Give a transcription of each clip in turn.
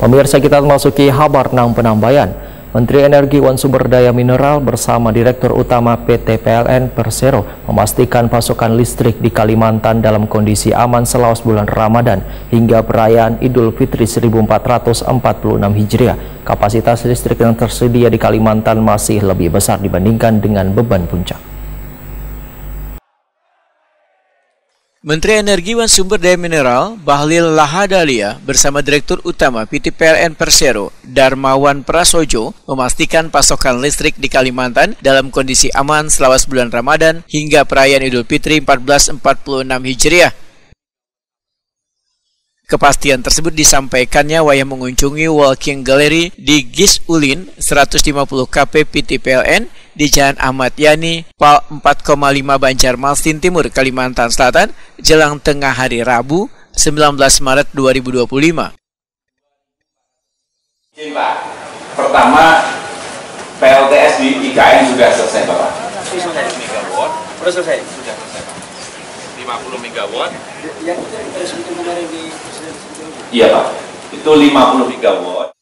Pemirsa, kita memasuki kabar penambayan. Menteri Energi dan Sumber Daya Mineral bersama Direktur Utama PT PLN Persero memastikan pasokan listrik di Kalimantan dalam kondisi aman selama bulan Ramadan hingga perayaan Idul Fitri 1446 Hijriah. Kapasitas listrik yang tersedia di Kalimantan masih lebih besar dibandingkan dengan beban puncak. Menteri Energi dan Sumber Daya Mineral Bahlil Lahadalia bersama Direktur Utama PT PLN Persero Darmawan Prasojo memastikan pasokan listrik di Kalimantan dalam kondisi aman selama bulan Ramadan hingga perayaan Idul Fitri 1446 Hijriah. Kepastian tersebut disampaikannya wayah mengunjungi Walking Gallery di GIS Ulin 150 KP PT PLN di Jalan Ahmad Yani, Pal 4,5 Banjarmasin Timur, Kalimantan Selatan, jelang tengah hari Rabu, 19 Maret 2025. Pak, pertama PLTS di IKN sudah selesai, Bapak. 50 megawatt. Sudah selesai. Sudah selesai, Pak. 50 megawatt. Yang itu kemarin di Iya, Pak. Itu 50 megawatt.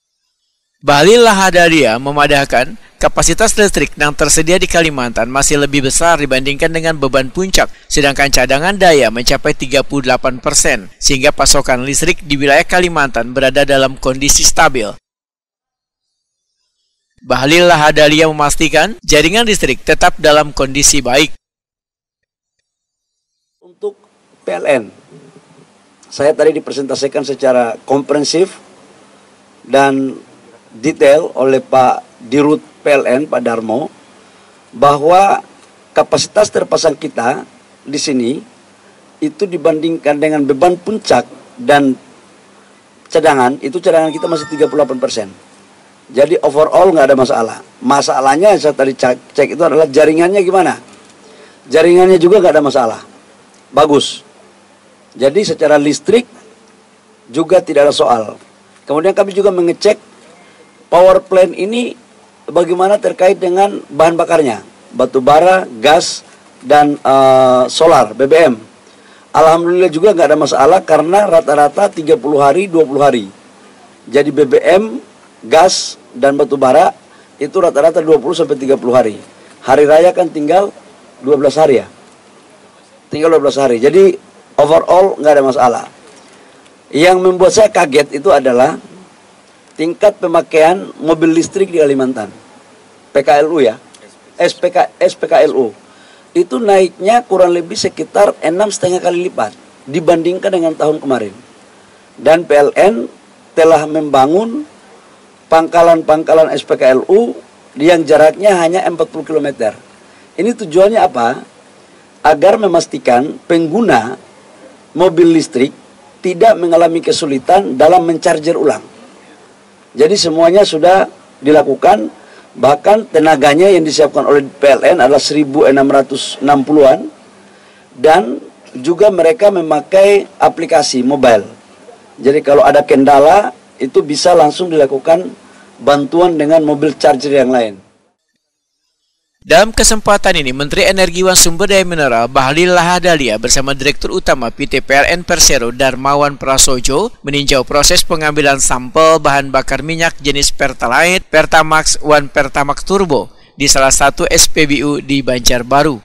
Bahlil Lahadalia memadahkan kapasitas listrik yang tersedia di Kalimantan masih lebih besar dibandingkan dengan beban puncak, sedangkan cadangan daya mencapai 38%, sehingga pasokan listrik di wilayah Kalimantan berada dalam kondisi stabil. Bahlil Lahadalia memastikan jaringan listrik tetap dalam kondisi baik. Untuk PLN, saya tadi dipresentasikan secara komprehensif dan detail oleh Pak Dirut PLN, Pak Darmo, bahwa kapasitas terpasang kita di sini itu dibandingkan dengan beban puncak dan cadangan, itu cadangan kita masih 38%. Jadi overall nggak ada masalah. Masalahnya saya tadi cek itu adalah jaringannya gimana. Jaringannya juga nggak ada masalah. Bagus. Jadi secara listrik juga tidak ada soal. Kemudian kami juga mengecek power plant ini bagaimana terkait dengan bahan bakarnya, batu bara, gas, dan solar, BBM. Alhamdulillah juga nggak ada masalah karena rata-rata 30 hari, 20 hari. Jadi BBM, gas, dan batu bara itu rata-rata 20-30 hari. Hari raya kan tinggal 12 hari ya. Tinggal 12 hari. Jadi overall nggak ada masalah. Yang membuat saya kaget itu adalah tingkat pemakaian mobil listrik di Kalimantan, PKLU ya, SPKLU, itu naiknya kurang lebih sekitar 6,5 kali lipat dibandingkan dengan tahun kemarin. Dan PLN telah membangun pangkalan-pangkalan SPKLU yang jaraknya hanya 40 km. Ini tujuannya apa? Agar memastikan pengguna mobil listrik tidak mengalami kesulitan dalam mencharger ulang. Jadi semuanya sudah dilakukan, bahkan tenaganya yang disiapkan oleh PLN adalah 1660-an, dan juga mereka memakai aplikasi mobile. Jadi kalau ada kendala, itu bisa langsung dilakukan bantuan dengan mobil charger yang lain. Dalam kesempatan ini, Menteri Energi dan Sumber Daya Mineral Bahlil Lahadalia bersama Direktur Utama PT PLN Persero Darmawan Prasojo meninjau proses pengambilan sampel bahan bakar minyak jenis Pertalite, Pertamax, dan Pertamax Turbo di salah satu SPBU di Banjarbaru.